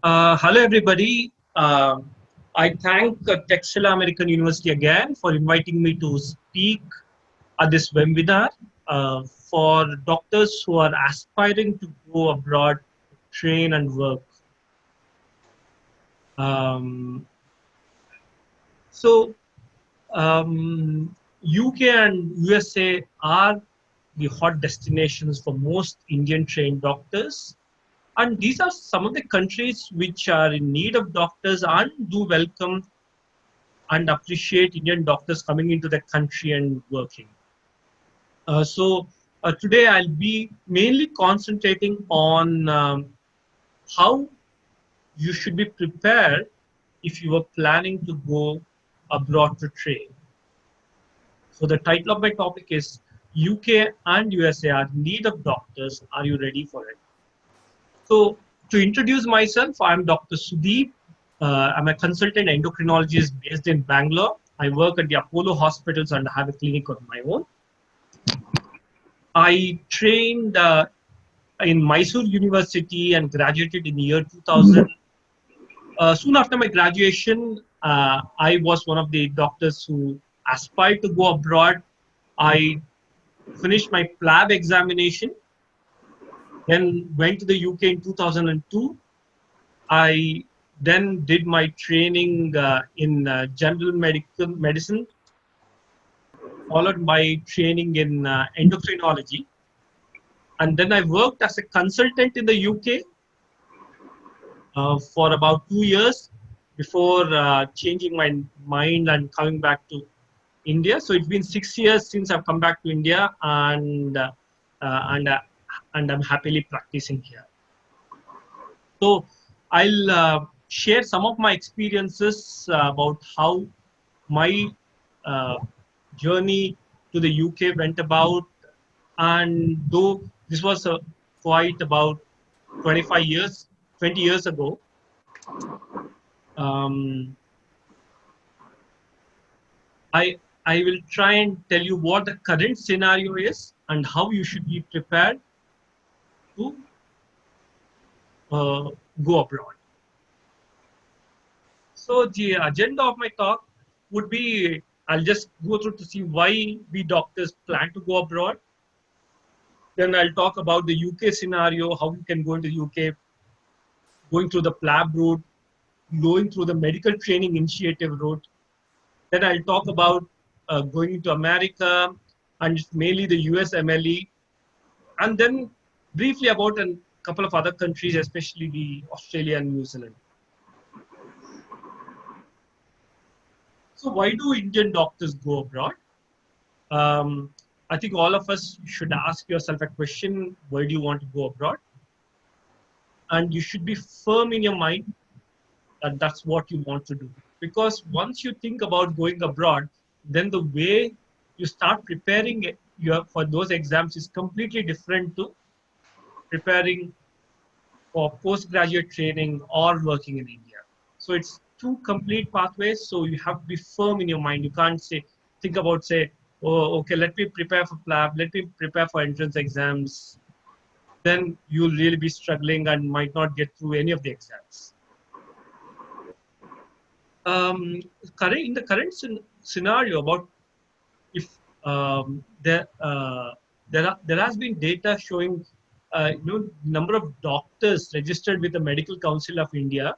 Hello, everybody. I thank Texila American University again for inviting me to speak at this webinar for doctors who are aspiring to go abroad, train and work. Um, so, UK and USA are the hot destinations for most Indian trained doctors. And these are some of the countries which are in need of doctors and do welcome and appreciate Indian doctors coming into the country and working. So today I'll be mainly concentrating on how you should be prepared if you are planning to go abroad to train. So the title of my topic is UK and USA are in need of doctors. Are you ready for it? So to introduce myself, I'm Dr. Sudeep. I'm a consultant endocrinologist based in Bangalore. I work at the Apollo hospitals and have a clinic of my own. I trained in Mysore University and graduated in the year 2000. Soon after my graduation, I was one of the doctors who aspired to go abroad. I finished my Plab examination, then went to the UK in 2002. I then did my training in general medicine, followed by training in endocrinology. And then I worked as a consultant in the UK for about 2 years before changing my mind and coming back to India. So it's been 6 years since I've come back to India, and I'm happily practicing here. So I'll share some of my experiences about how my journey to the UK went about. And though this was quite about 20 years ago, I will try and tell you what the current scenario is and how you should be prepared to go abroad. So the agenda of my talk would be, I'll just go through to see why we doctors plan to go abroad. Then I'll talk about the UK scenario, how you can go into the UK, going through the Plab route, going through the medical training initiative route. Then I'll talk about going into America and mainly the US MLE, and then briefly about a couple of other countries, especially the Australia and New Zealand. So why do Indian doctors go abroad? I think all of us should ask yourself a question: why do you want to go abroad? And you should be firm in your mind that that's what you want to do. Because once you think about going abroad, then the way you start preparing for those exams is completely different to preparing for postgraduate training or working in India. So it's two complete pathways. So you have to be firm in your mind. You can't think about, oh, okay, let me prepare for Plab, let me prepare for entrance exams. Then you'll really be struggling and might not get through any of the exams. In the current scenario, about if there has been data showing number of doctors registered with the Medical Council of India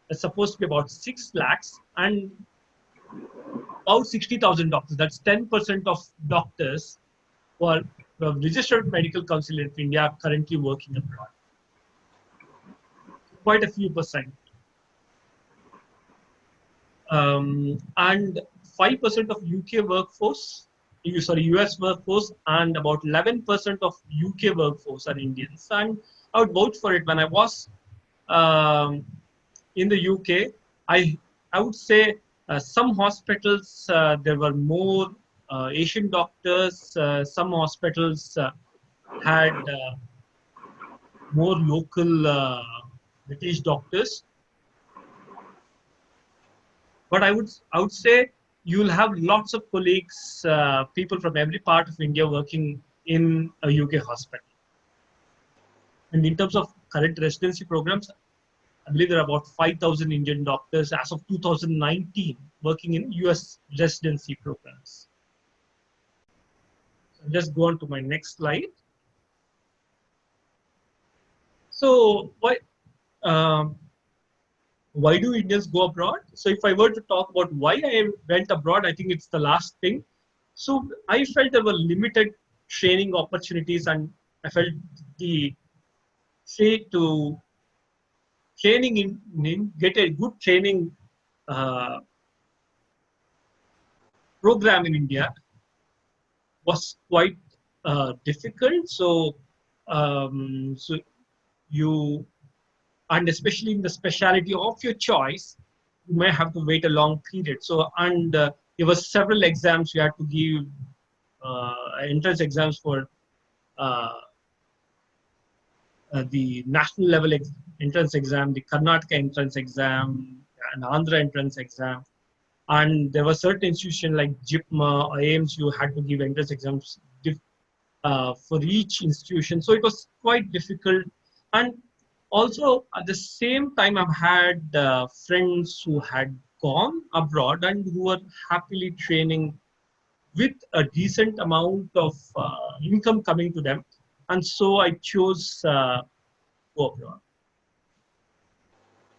is supposed to be about 6 lakhs, and about 60,000 doctors. That's 10% of doctors who are registered Medical Council of India are currently working abroad. Quite a few percent. And 5% of UK workforce, US workforce, and about 11% of UK workforce are Indians. And I would vote for it. When I was in the UK, I would say some hospitals there were more Asian doctors. Some hospitals had more local British doctors. But I would say you'll have lots of colleagues, people from every part of India working in a UK hospital. And in terms of current residency programs, I believe there are about 5,000 Indian doctors as of 2019 working in US residency programs. So just go on to my next slide. So um, why do Indians go abroad? So if I were to talk about why I went abroad, I think it's the last thing. So I felt there were limited training opportunities, and I felt the say to training in get a good training uh, program in India was quite difficult. So you, and especially in the specialty of your choice, you may have to wait a long period. So, and there were several exams you had to give, entrance exams for uh, the national level entrance exam, the Karnataka entrance exam, and Andhra entrance exam. And there were certain institutions like JIPMA, IAMS, you had to give entrance exams for each institution. So it was quite difficult. And also at the same time, I've had friends who had gone abroad and who were happily training with a decent amount of income coming to them. And so I chose go abroad.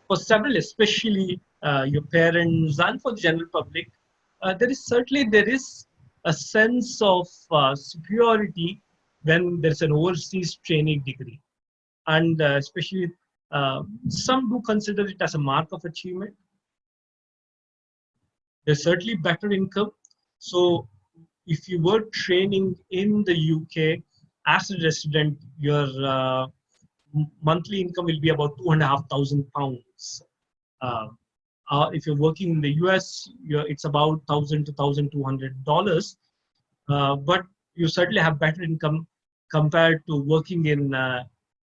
For several, especially your parents and for the general public, there is a sense of superiority when there's an overseas training degree, and especially some do consider it as a mark of achievement. There's certainly better income. So if you were training in the UK as a resident, your monthly income will be about £2,500. Uh, if you're working in the US, it's about $1,000 to $1,200. But you certainly have better income compared to working in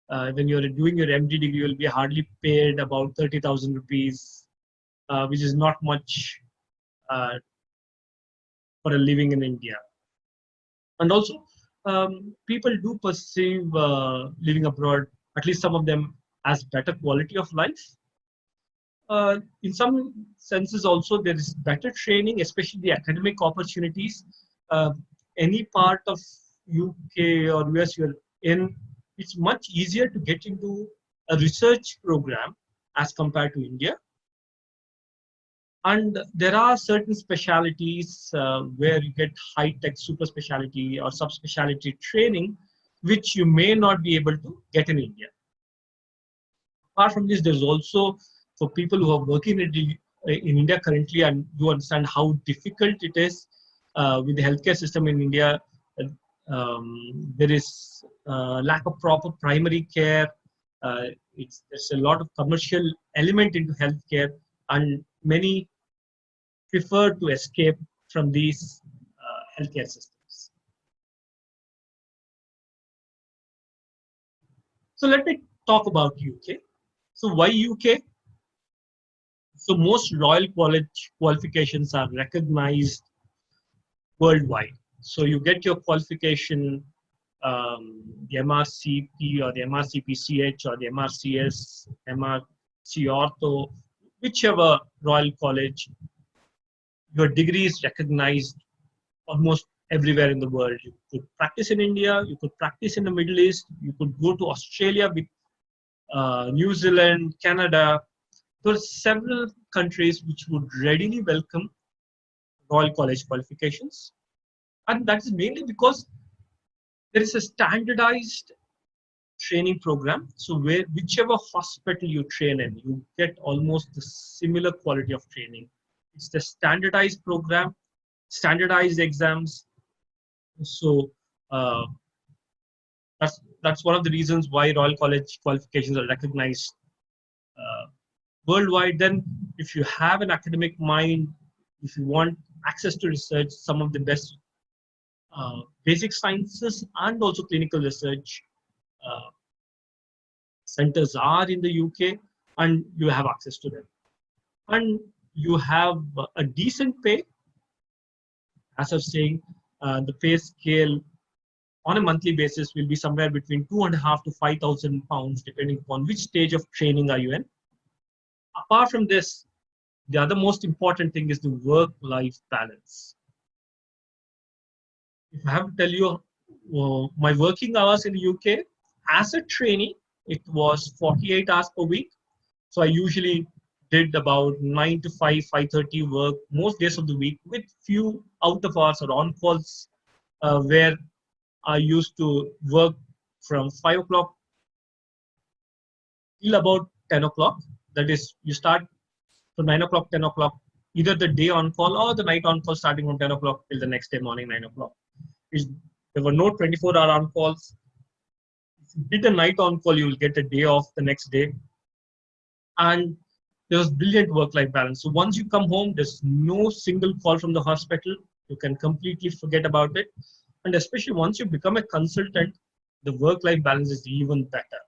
when you're doing your MD degree, you'll be hardly paid about 30,000 rupees, which is not much uh, for a living in India. And also, people do perceive living abroad, at least some of them, as better quality of life. In some senses also there is better training, especially the academic opportunities. Any part of UK or US you're in, it's much easier to get into a research program as compared to India. And there are certain specialities where you get high-tech super specialty or subspecialty training, which you may not be able to get in India. Apart from this, there's also, for people who are working in India currently and do understand how difficult it is with the healthcare system in India, there is lack of proper primary care. There's a lot of commercial element into healthcare, and many prefer to escape from these healthcare systems. So let me talk about UK. So why UK? So most Royal College qualifications are recognized worldwide. So you get your qualification, the MRCP or the MRCP-CH or the MRCS, MRC Ortho, whichever Royal College, your degree is recognized almost everywhere in the world. You could practice in India, you could practice in the Middle East, you could go to Australia with New Zealand, Canada. There are several countries which would readily welcome Royal College qualifications. And that is mainly because there is a standardized training program. So whichever hospital you train in, you get almost the similar quality of training. It's the standardized program, standardized exams. So that's one of the reasons why Royal College qualifications are recognized worldwide. Then if you have an academic mind, if you want access to research, some of the best basic sciences and also clinical research centers are in the UK, and you have access to them. And you have a decent pay. As I was saying, the pay scale on a monthly basis will be somewhere between £2,500 to £5,000, depending upon which stage of training are you in. Apart from this, the other most important thing is the work-life balance. If I have to tell you, my working hours in the UK as a trainee, it was 48 hours per week. So I usually did about 9 to 5, 5:30 work most days of the week, with few out of hours or on calls where I used to work from 5 o'clock till about 10 o'clock. That is, you start from 9 o'clock, 10 o'clock, either the day on call or the night on call, starting from 10 o'clock till the next day morning, 9 o'clock. There were no 24-hour on calls. If you did a night on call, you will get a day off the next day. And there was brilliant work-life balance. So once you come home, there's no single call from the hospital. You can completely forget about it. And especially once you become a consultant, the work-life balance is even better.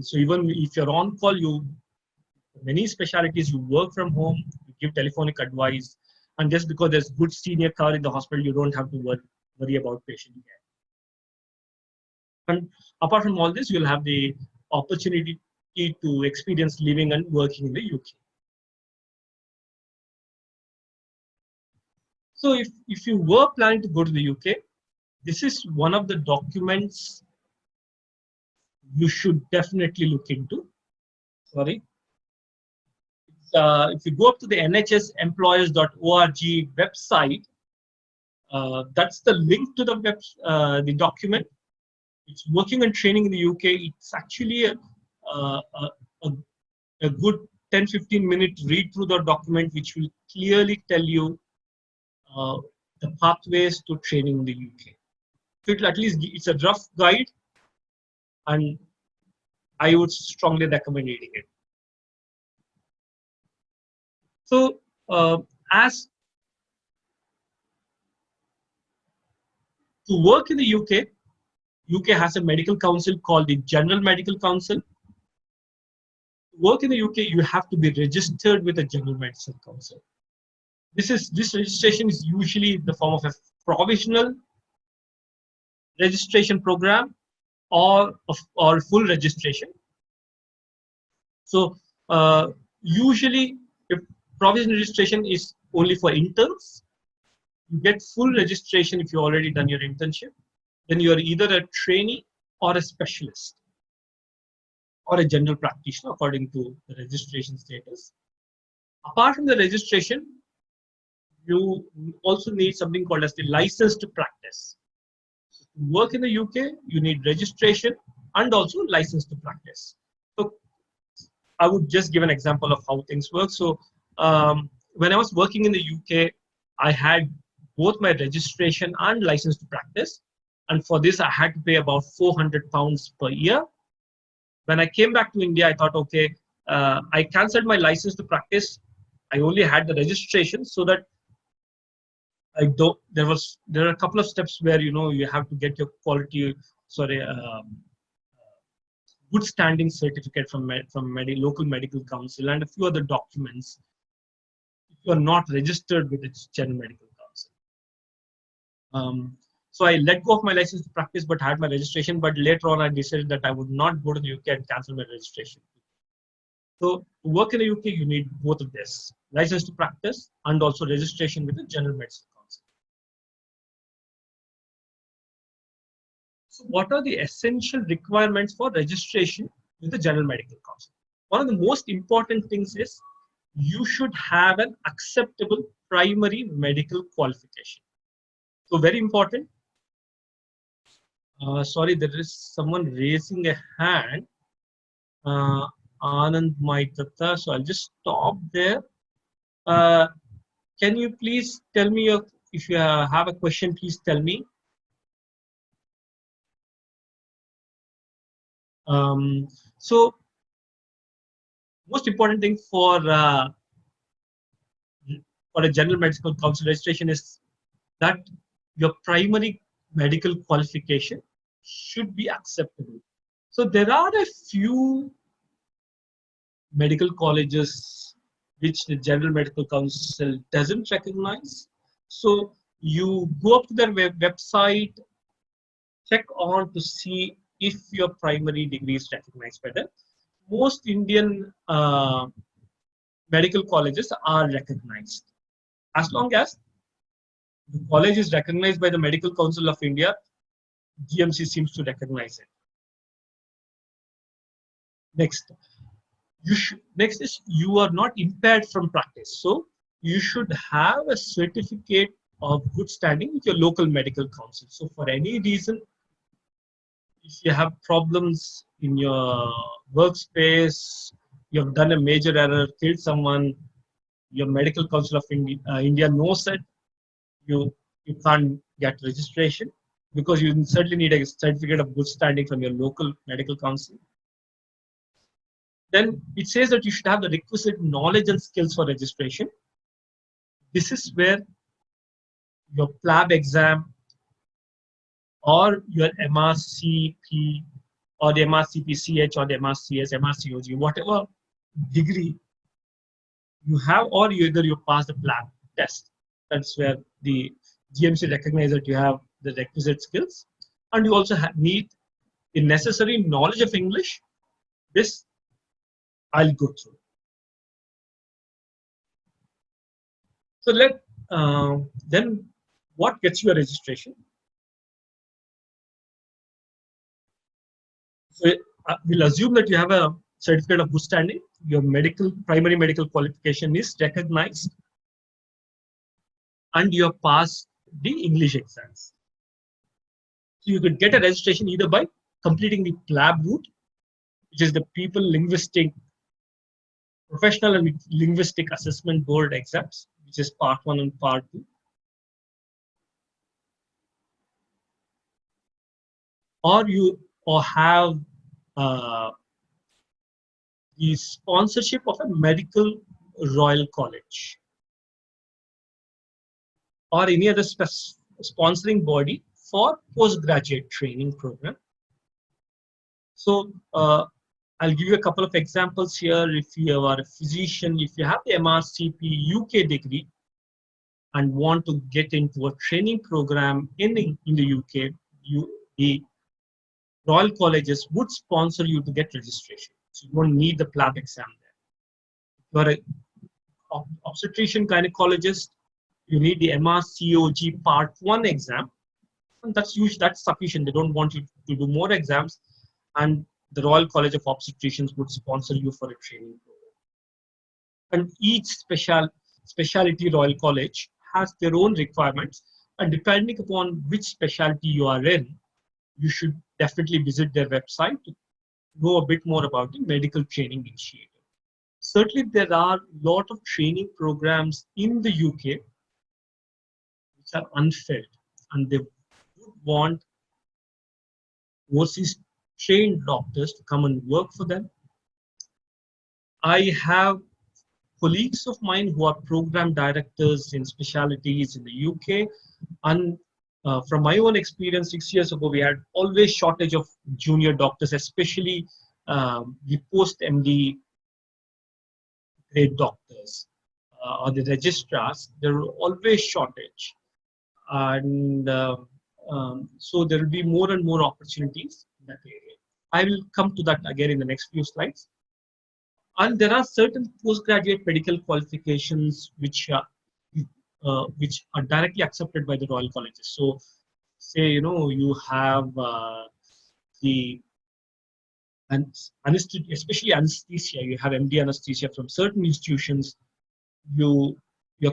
So even if you're on call, many specialties, you work from home, you give telephonic advice, and just because there's good senior care in the hospital, you don't have to worry about patient care. And apart from all this, you'll have the opportunity to experience living and working in the UK. So if you were planning to go to the UK, this is one of the documents you should definitely look into. Sorry. If you go up to the nhsemployers.org website, that's the link to the document. It's working and training in the UK. It's actually a good 10-15 minute read through the document, which will clearly tell you the pathways to training in the UK. So at least it's a rough guide, and I would strongly recommend reading it. So as to work in the UK, UK has a medical council called the General Medical Council. To work in the UK, you have to be registered with the General Medical Council. This registration is usually in the form of a provisional registration program or full registration. So usually, if provisional registration is only for interns, you get full registration if you already done your internship. Then you are either a trainee or a specialist or a general practitioner according to the registration status. Apart from the registration, you also need something called as the license to practice. So to work in the UK, you need registration and also license to practice. So I would just give an example of how things work. So when I was working in the UK, I had both my registration and license to practice. And for this, I had to pay about £400 per year. When I came back to India, I thought, okay, I cancelled my license to practice. I only had the registration, so that there are a couple of steps where you have to get your good standing certificate from local medical council and a few other documents if you are not registered with its General Medical Council. So I let go of my license to practice, but had my registration. But later on, I decided that I would not go to the UK and cancel my registration. So to work in the UK, you need both of this: license to practice and also registration with the General Medical Council. So what are the essential requirements for registration with the General Medical Council? One of the most important things is you should have an acceptable primary medical qualification. So very important. Sorry, there is someone raising a hand. Anand Maitata. So I'll just stop there. Can you please tell me if you have a question, please tell me. So most important thing for a General Medical Council registration is that your primary medical qualification should be acceptable. So there are a few medical colleges which the General Medical Council doesn't recognize. So you go up to their website, check on to see if your primary degree is recognized by them. Most Indian medical colleges are recognized. As long as the college is recognized by the Medical Council of India, GMC seems to recognize it. Next, next is you are not impaired from practice. So you should have a certificate of good standing with your local medical council. So for any reason, if you have problems in your workspace, you have done a major error, killed someone, your medical council of India knows that you can't get registration because you certainly need a certificate of good standing from your local medical council. Then it says that you should have the requisite knowledge and skills for registration. This is where your Plab exam or your MRCP or the MRCP-CH or the MRCS, MRCOG, whatever degree you have, or either you pass the Plab test. That's where the GMC recognizes that you have the requisite skills, and you also need the necessary knowledge of English. This I'll go through. So then what gets you a registration? So we'll assume that you have a certificate of good standing. Your primary medical qualification is recognized, and you have passed the English exams. So you could get a registration either by completing the Plab route, which is the Professional and Linguistic Assessment Board exams, which is part 1 and part 2. Or have the sponsorship of a medical Royal College or any other sponsoring body for postgraduate training program. So I'll give you a couple of examples here. If you are a physician, if you have the MRCP UK degree and want to get into a training program in the UK, the Royal Colleges would sponsor you to get registration. So you won't need the Plab exam there. If you are an obstetrician gynecologist, you need the MRCOG Part 1 exam. And that's sufficient. They don't want you to do more exams. And the Royal College of Obstetricians would sponsor you for a training program. And each specialty Royal College has their own requirements. And depending upon which specialty you are in, you should definitely visit their website to know a bit more about the medical training initiative. Certainly, there are a lot of training programs in the UK which are unfilled, and they would want overseas trained doctors to come and work for them. I have colleagues of mine who are program directors in specialties in the UK, and from my own experience, 6 years ago, we had always shortage of junior doctors, especially the post-MD grade doctors or the registrars. There were always shortage, and so there will be more and more opportunities in that area. I will come to that again in the next few slides. And there are certain postgraduate medical qualifications which are directly accepted by the Royal Colleges. So, say you have especially anesthesia. You have MD anesthesia from certain institutions. Your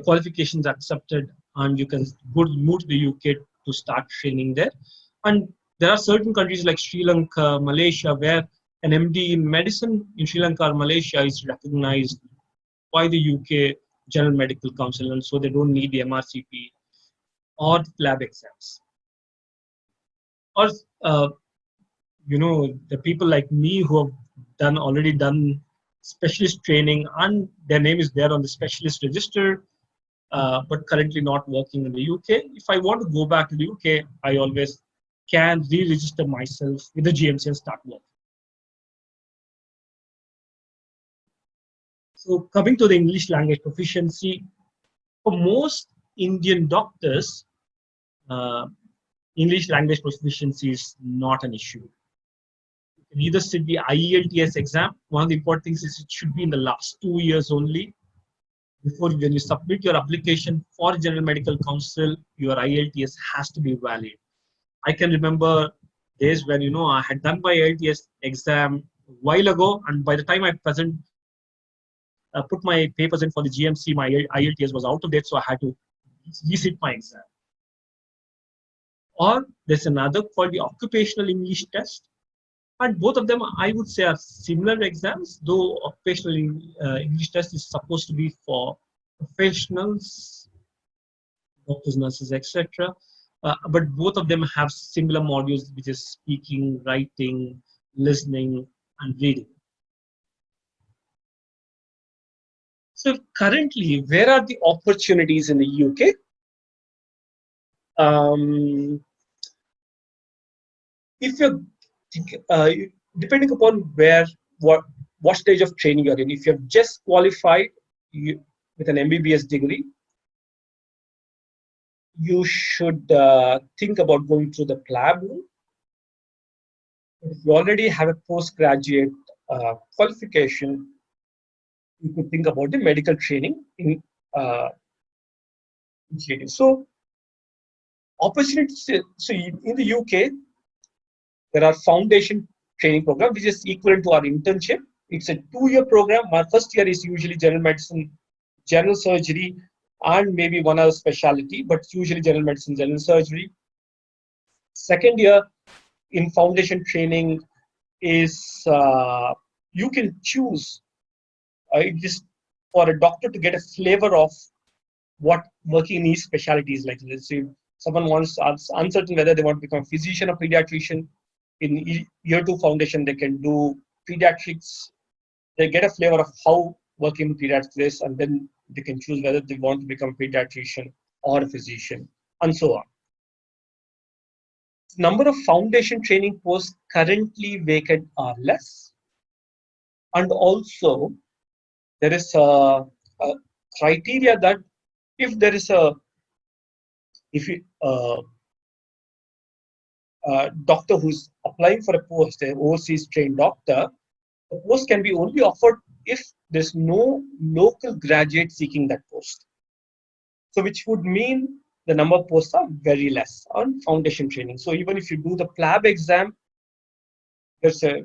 qualifications are accepted, and you can move to the UK to start training there. And there are certain countries like Sri Lanka, Malaysia, where an MD in medicine in Sri Lanka or Malaysia is recognized by the UK General Medical Council, and so they don't need the MRCP or the Plab exams. Or the people like me who have already done specialist training, and their name is there on the specialist register, but currently not working in the UK. If I want to go back to the UK, I always can re-register myself with the GMC and start working. So coming to the English language proficiency, for most Indian doctors, English language proficiency is not an issue. You can either sit the IELTS exam. One of the important things is it should be in the last 2 years only. Before when you submit your application for General Medical Council, your IELTS has to be valid. I can remember days when I had done my IELTS exam a while ago, and by the time I put my papers in for the GMC, my IELTS was out of date, so I had to resit my exam. Or there's another called the Occupational English Test, and both of them I would say are similar exams, though Occupational English Test is supposed to be for professionals, doctors, nurses, etc. But both of them have similar modules, which is speaking, writing, listening, and reading. So currently, where are the opportunities in the UK? If you're depending upon what stage of training you're in, if you're just qualified with an MBBS degree, you should think about going through the Plab route. If you already have a postgraduate qualification, you could think about the medical training in So opportunities. So in the UK, there are foundation training program, which is equivalent to our internship. It's a 2-year program. Our first year is usually general medicine, general surgery, and maybe one other specialty, but usually general medicine, general surgery. Second year in foundation training is you can choose just for a doctor to get a flavor of what working in each specialty is like. Let's say someone wants uncertain whether they want to become a physician or pediatrician. In year 2 foundation, they can do pediatrics. They get a flavor of how working in pediatrics is, and then they can choose whether they want to become a pediatrician or a physician, and so on. Number of foundation training posts currently vacant are less, and also there is a criteria that if there is a doctor who's applying for a post, an overseas trained doctor, the post can be only offered if there's no local graduate seeking that post. So which would mean the number of posts are very less on foundation training. So even if you do the Plab exam, there's a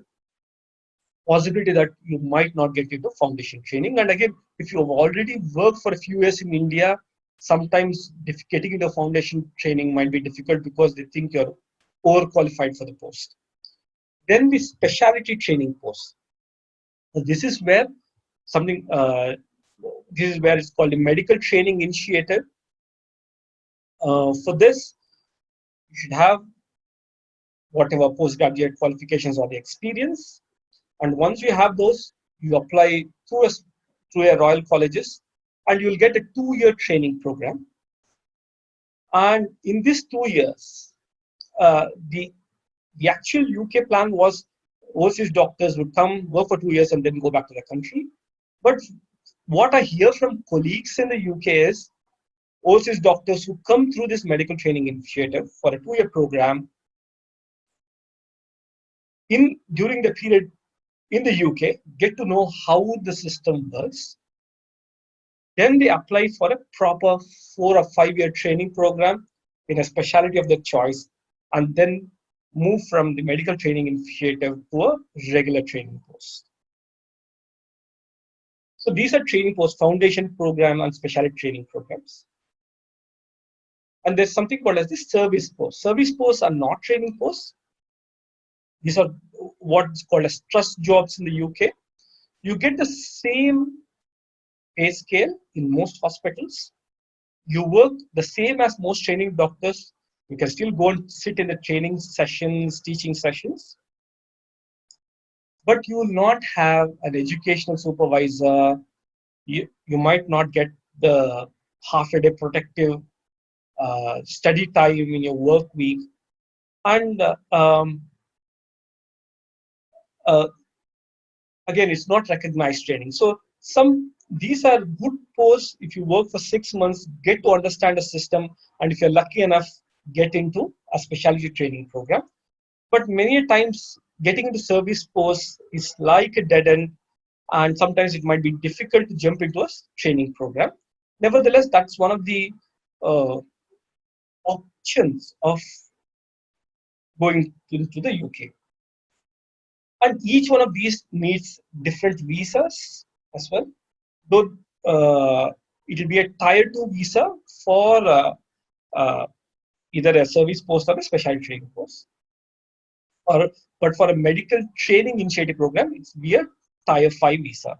possibility that you might not get into foundation training. And again, if you've already worked for a few years in India, sometimes getting into foundation training might be difficult because they think you're overqualified for the post. Then the specialty training post. This is where this is where it's called a medical training initiative. For this, you should have whatever postgraduate qualifications or the experience. And once you have those, you apply through a Royal Colleges, and you'll get a 2-year training program. And in these 2 years, the actual UK plan was overseas doctors would come, work for 2 years, and then go back to the country. But what I hear from colleagues in the UK is overseas doctors who come through this medical training initiative for a 2-year program during the period in the UK, get to know how the system works. Then they apply for a proper 4 or 5-year training program in a specialty of their choice, and then move from the medical training initiative to a regular training post. So these are training posts, foundation program and specialty training programs. And there's something called as the service posts. Service posts are not training posts. These are what's called as trust jobs in the UK. You get the same pay scale in most hospitals. You work the same as most training doctors. You can still go and sit in the training sessions, teaching sessions. But you will not have an educational supervisor. You might not get the half-a-day protective study time in your work week. And again, it's not recognized training. So these are good posts. If you work for 6 months, get to understand the system, and if you're lucky enough, get into a specialty training program. But many times getting into service post is like a dead end, and sometimes it might be difficult to jump into a training program. Nevertheless, that's one of the uh, options of going to the UK. And each one of these needs different visas as well. Though it will be a tier 2 visa for uh, either a service post or a specialty training course. But for a medical training initiative program, it's be a tier 5 visa.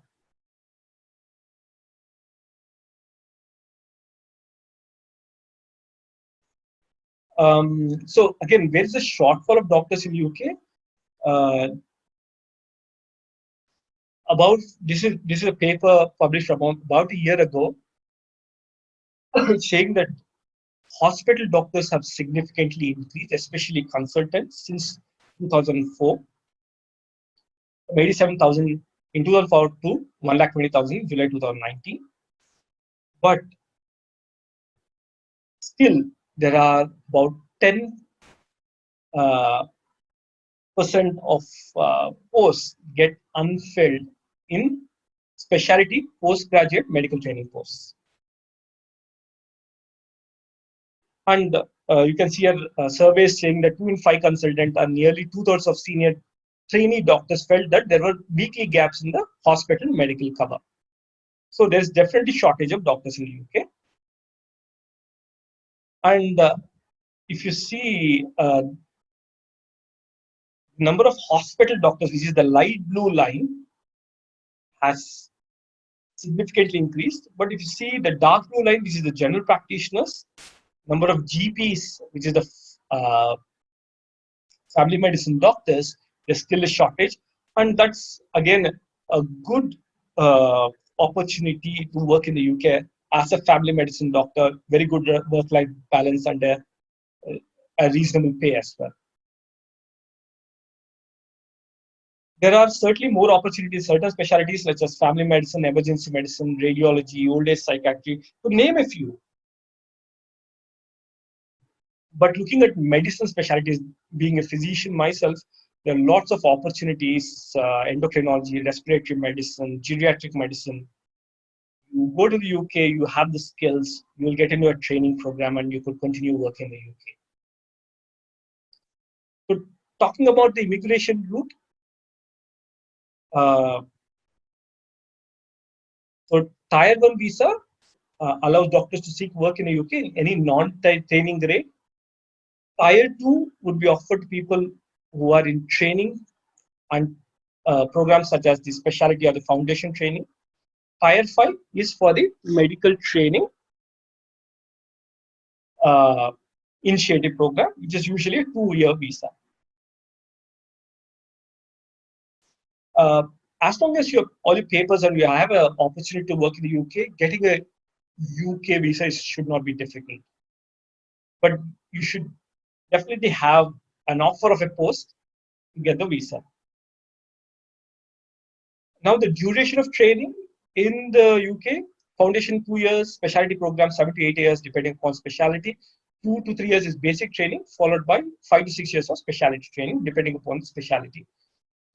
So again, where is the shortfall of doctors in UK? About this is a paper published about a year ago saying that hospital doctors have significantly increased, especially consultants, since 2004, from 87,000 in 2004 to 1,20,000 in July 2019. But still, there are about 10% of posts get unfilled in specialty postgraduate medical training posts. And you can see a survey saying that 2 in 5 consultants and nearly 2/3 of senior trainee doctors felt that there were weekly gaps in the hospital medical cover. So there's definitely shortage of doctors in the UK. And if you see number of hospital doctors, which is the light blue line, has significantly increased. But if you see the dark blue line, which is the general practitioners, number of GPs, which is the family medicine doctors, there's still a shortage. And that's again a good opportunity to work in the UK as a family medicine doctor, very good work-life balance and a reasonable pay as well. There are certainly more opportunities in certain specialties such as family medicine, emergency medicine, radiology, old age psychiatry, to name a few. But looking at medicine specialties, being a physician myself, there are lots of opportunities, endocrinology, respiratory medicine, geriatric medicine. You go to the UK, you have the skills, you will get into a training program and you could continue working in the UK. So talking about the immigration route, so Tier 1 visa allows doctors to seek work in the UK in any non-training grade. Tier 2 would be offered to people who are in training and programs such as the specialty or the foundation training. Tier 5 is for the medical training initiative program, which is usually a 2-year visa. As long as you have all your papers and you have an opportunity to work in the UK, getting a UK visa should not be difficult. But you should definitely have an offer of a post to get the visa. Now, the duration of training in the UK, foundation 2 years, specialty program 7 to 8 years, depending upon specialty. 2 to 3 years is basic training, followed by 5 to 6 years of specialty training, depending upon specialty.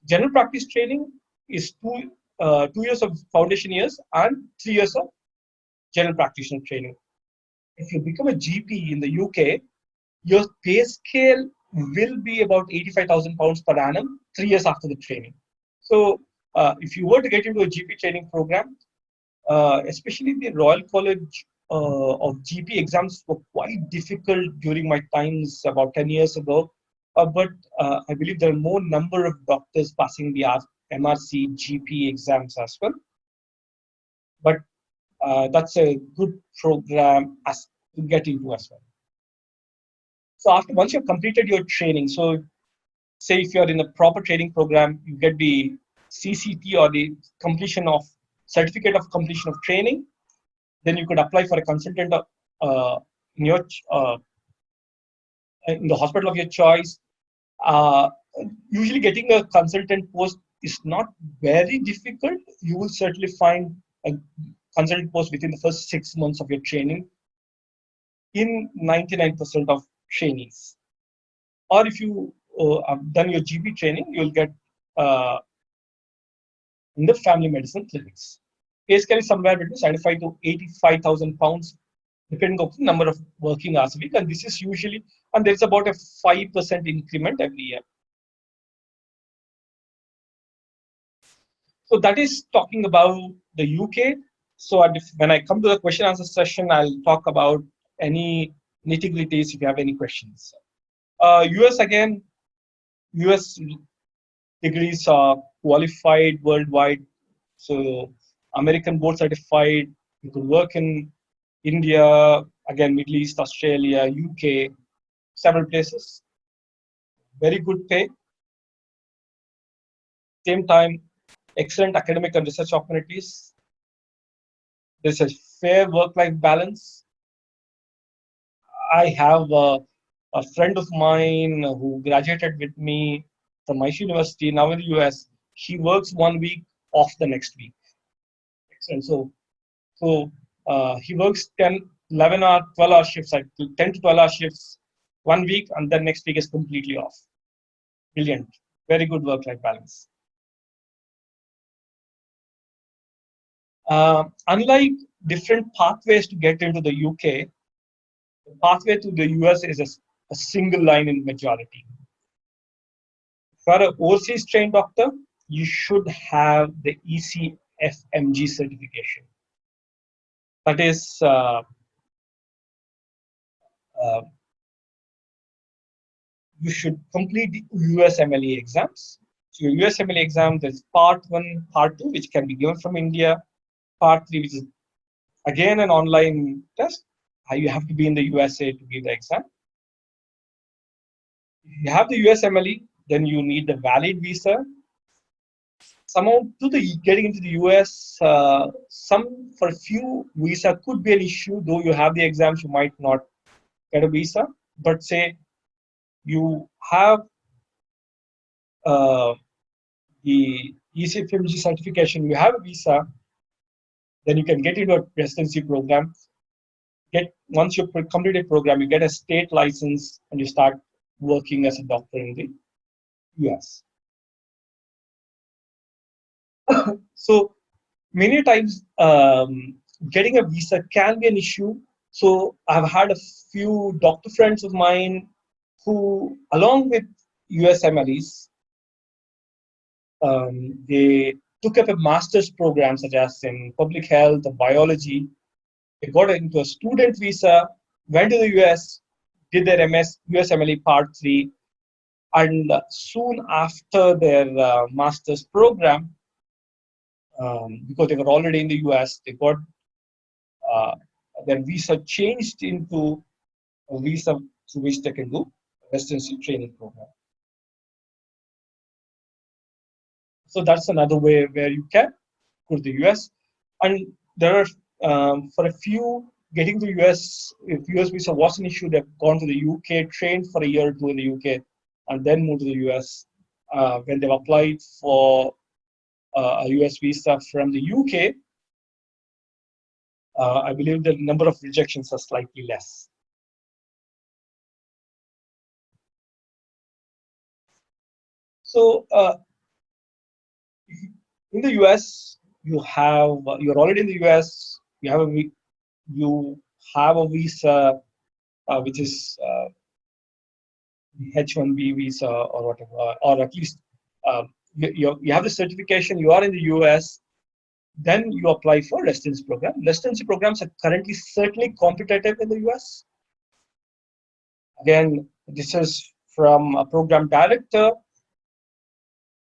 General practice training is 2 years of foundation years and 3 years of general practitioner training. If you become a GP in the UK, your pay scale will be about £85,000 per annum 3 years after the training. So if you were to get into a GP training program, especially the Royal College of GP exams were quite difficult during my times about 10 years ago. But I believe there are more number of doctors passing the MRC GP exams as well. But that's a good program to get into as well. So once you've completed your training, so say if you're in a proper training program, you get the CCT or the completion of certificate of completion of training, then you could apply for a consultant in your in the hospital of your choice. Usually getting a consultant post is not very difficult. You will certainly find a consultant post within the first 6 months of your training in 99% of trainees. Or if you have done your GP training, you'll get in the family medicine clinics. Pay scale is somewhere between 75 to 85,000 pounds, depending on the number of working hours a week. And this is usually, and there's about a 5% increment every year. So that is talking about the UK. So when I come to the question answer session, I'll talk about any nitty-gritties if you have any questions. US again, US degrees are qualified worldwide. So American board certified. You could work in India, again, Middle East, Australia, UK, several places. Very good pay. Same time, excellent academic and research opportunities. There's a fair work-life balance. I have a friend of mine who graduated with me from my university, now in the US. He works 1 week, off the next week. And so he works 10, 11 hour, 12 hour shifts, 10 to 12 hour shifts 1 week, and then next week is completely off. Brilliant. Very good work-life balance. Unlike different pathways to get into the UK, the pathway to the US is a single line in majority. For an overseas trained doctor, you should have the ECFMG certification. That is you should complete the USMLE exams. So your USMLE exam, there's part 1, part 2, which can be given from India. Part 3, which is again an online test. You have to be in the USA to give the exam. If you have the USMLE, then you need the valid visa. Somehow, getting into the US, for a few, visa could be an issue. Though you have the exams, you might not get a visa. But say you have the ECFMG certification, you have a visa, then you can get into a residency program. Once you complete a program, you get a state license and you start working as a doctor in the US. So many times getting a visa can be an issue. So I've had a few doctor friends of mine who, along with USMLEs, they took up a master's program such as in public health or biology. They got into a student visa, went to the US, did their USMLE Part 3, and soon after their master's program, because they were already in the US, they got their visa changed into a visa through which they can do a residency training program. So that's another way where you can go to the US. And there are, for a few, getting to the US, if US visa was an issue, they've gone to the UK, trained for a year or two in the UK, and then moved to the US. When they've applied for a US visa from the UK, I believe the number of rejections are slightly less. So in the US, you're already in the US. You have a visa, which is H-1B visa or whatever, or at least you have the certification. You are in the US. Then you apply for residency program. Residency programs are currently certainly competitive in the US. Again, this is from a program director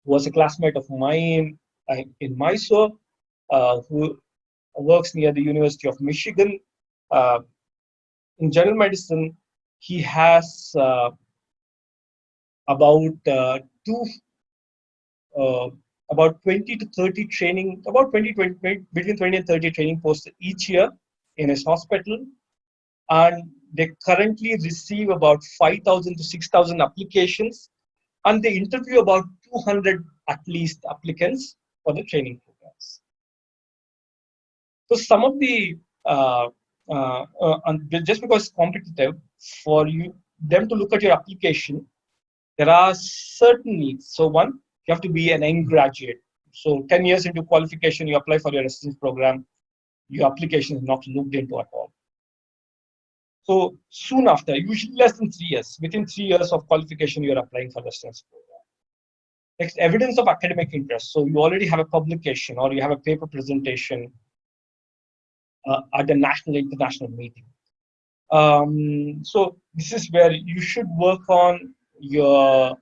who was a classmate of mine in Mysore, who works near the University of Michigan. In general medicine, he has about 20 to 30 training, between 20 and 30 training posts each year in his hospital. And they currently receive about 5,000 to 6,000 applications, and they interview about 200 at least applicants for the training programs. So some of the, just because it's competitive, for them to look at your application, There are certain needs. So one, you have to be an young graduate. So 10 years into qualification, you apply for your residency program. Your application is not looked into at all. So soon after, usually less than 3 years, within 3 years of qualification, you're applying for the residency program. Next, evidence of academic interest. So you already have a publication or you have a paper presentation at the national, international meeting. So this is where you should work on your,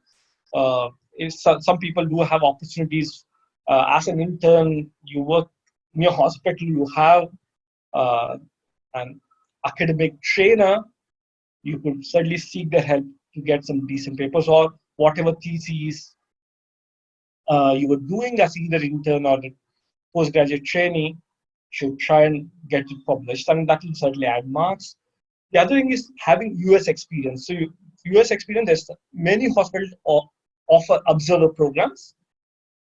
some people do have opportunities as an intern, you work in your hospital, you have an academic trainer, you could certainly seek their help to get some decent papers or whatever theses you were doing as either intern or postgraduate trainee, should try and get it published, and that will certainly add marks. The other thing is having US experience. So US experience, there's many hospitals offer observer programs.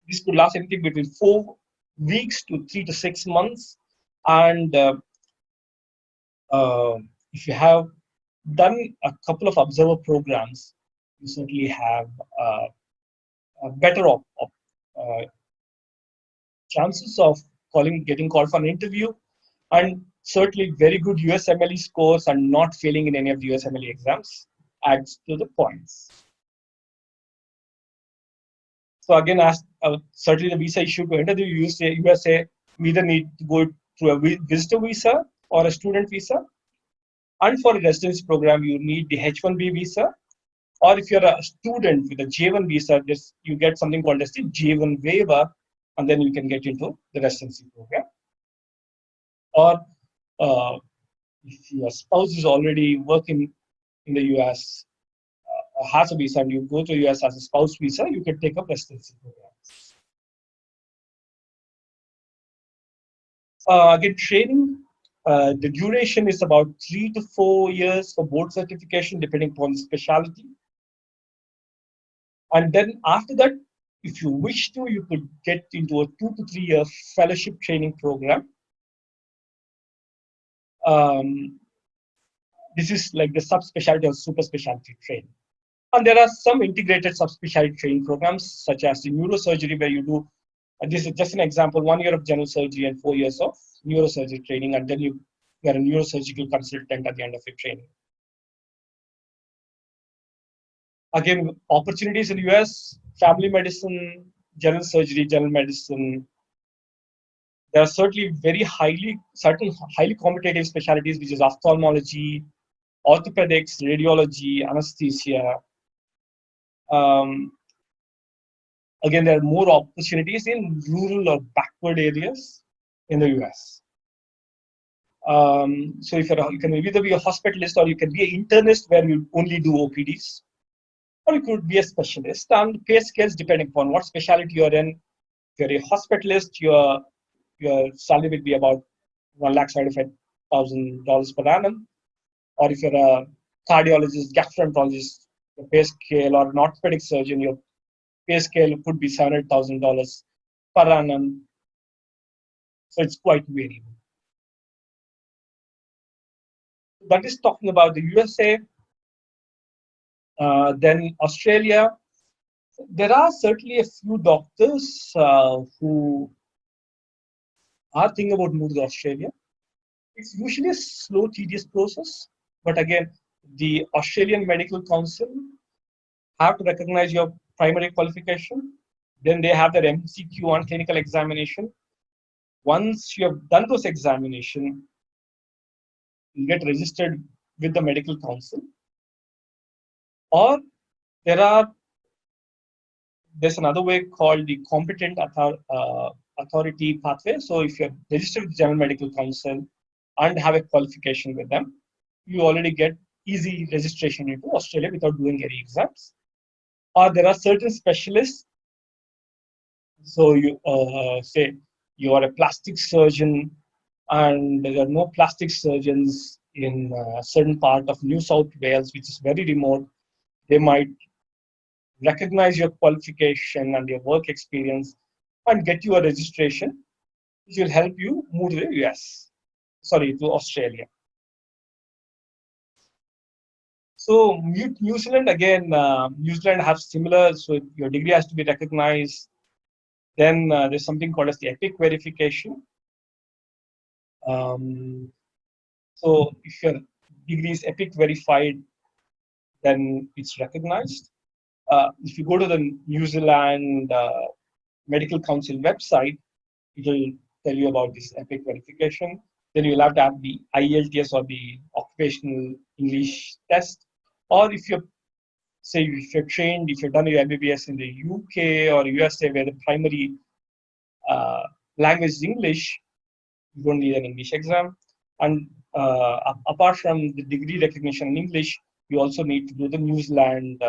This could last anything between 4 weeks to 3 to 6 months. And if you have done a couple of observer programs, you certainly have a better chances of getting called for an interview, and certainly very good USMLE scores and not failing in any of the USMLE exams adds to the points. So again, as certainly the visa issue to enter the USA, we either need to go through a visitor visa or a student visa. And for a residency program, you need the H-1B visa. Or if you're a student with a J-1 visa, you get something called as the J-1 waiver, and then you can get into the residency program. Or if your spouse is already working in the US, has a visa, and you go to US as a spouse visa, you can take up residency programs. Again, training, the duration is about 3 to 4 years for board certification, depending upon the specialty. And then after that, if you wish to, you could get into a 2 to 3 year fellowship training program. This is like the subspecialty or super specialty training. And there are some integrated subspecialty training programs, such as the neurosurgery, where you do, this is just an example, 1 year of general surgery and 4 years of neurosurgery training, and then you are a neurosurgical consultant at the end of your training. Again, opportunities in the US, family medicine, general surgery, general medicine. There are certainly certain highly competitive specialties, which is ophthalmology, orthopedics, radiology, anesthesia. Again, there are more opportunities in rural or backward areas in the US. So if you can either be a hospitalist or you can be an internist where you only do OPDs, or you could be a specialist, and pay scales depending upon what specialty you're in. If you're a hospitalist, your salary will be about $1,75,000 per annum. Or if you're a cardiologist, gastroenterologist, your pay scale, or an orthopedic surgeon, your pay scale could be $700,000 per annum. So it's quite variable. That is talking about the USA. Then Australia. There are certainly a few doctors who are thinking about moving to Australia. It's usually a slow, tedious process. But again, the Australian Medical Council have to recognize your primary qualification. Then they have their MCQ on clinical examination. Once you have done those examinations, you get registered with the medical council. Or there's another way called the competent authority pathway. So if you're registered with the General Medical Council and have a qualification with them, you already get easy registration into Australia without doing any exams. Or there are certain specialists. So you say you are a plastic surgeon and there are no plastic surgeons in a certain part of New South Wales, which is very remote. They might recognize your qualification and your work experience and get you a registration, which will help you move to the to Australia. So New Zealand again, New Zealand have similar. So your degree has to be recognized. Then there's something called as the EPIC verification. Um, so if your degree is EPIC verified, then it's recognized. If you go to the New Zealand Medical Council website, it will tell you about this EPIC verification. Then you'll have to have the IELTS or the occupational English test. Or if you're, say, if you're trained, if you've done your MBBS in the UK or USA, where the primary uh, language is English, you don't need an English exam. And apart from the degree recognition in English, you also need to do the New Zealand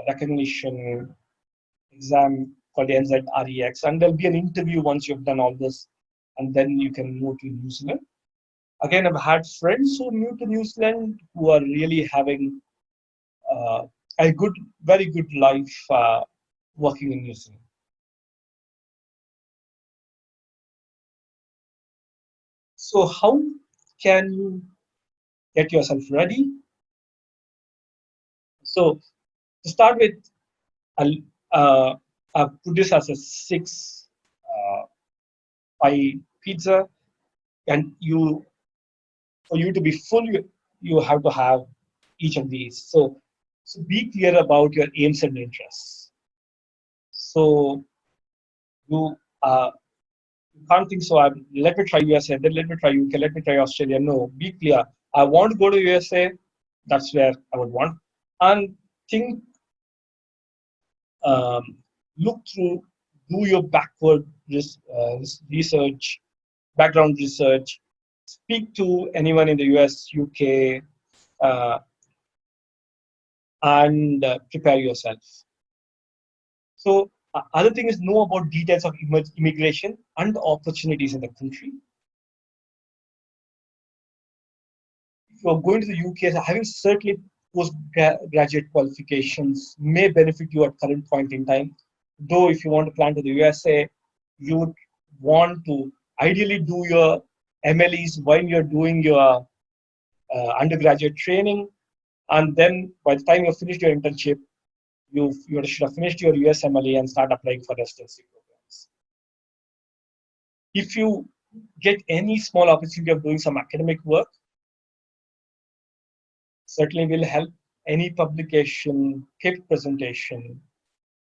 recognition exam called the NZREX. And there'll be an interview once you've done all this, and then you can move to New Zealand. Again, I've had friends who moved to New Zealand who are really having uh, a good, very good life working in New Zealand. So, how can you get yourself ready? So, to start with, I'll, uh, I've put this as a 6 pie pizza, and for you to be full, you have to have each of these. So be clear about your aims and interests. So you you can't think so. Let me try USA, then let me try UK, let me try Australia. No, be clear. I want to go to USA. That's where I would want. And think, um, look through, do your backward research, background research. Speak to anyone in the US, UK, uh, and prepare yourself. So other thing is know about details of immigration and opportunities in the country. If you're going to the UK, having certainly postgraduate qualifications may benefit you at current point in time. Though if you want to plan to the USA, you would want to ideally do your MLEs while you're doing your undergraduate training, and then by the time you've finished your internship, you should have finished your USMLE and start applying for residency programs. If you get any small opportunity of doing some academic work, certainly will help. Any publication, paper presentation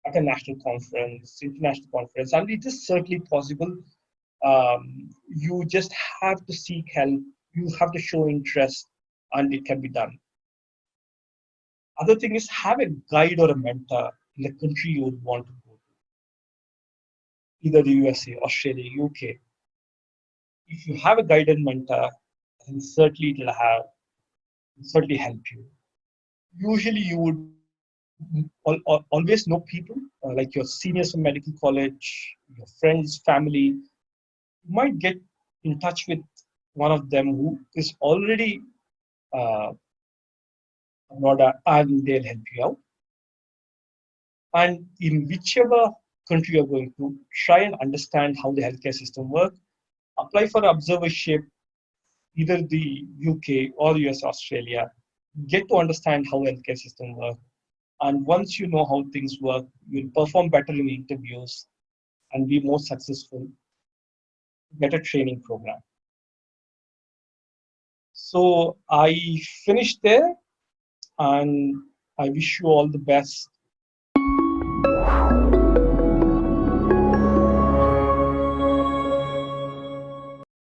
at a national conference, international conference, and it is certainly possible. You just have to seek help. You have to show interest, and it can be done. Other thing is have a guide or a mentor in the country you would want to go to, either the USA, Australia, UK. If you have a guide and mentor, then certainly it will certainly help you. Usually you would always know people like your seniors from medical college, your friends, family. You might get in touch with one of them who is already uh, abroad, and they'll help you out. And in whichever country you're going to, try and understand how the healthcare system works. Apply for observership, either the UK or US, Australia. Get to understand how healthcare system works. And once you know how things work, you'll perform better in interviews and be more successful. Better training program. So I finished there, and I wish you all the best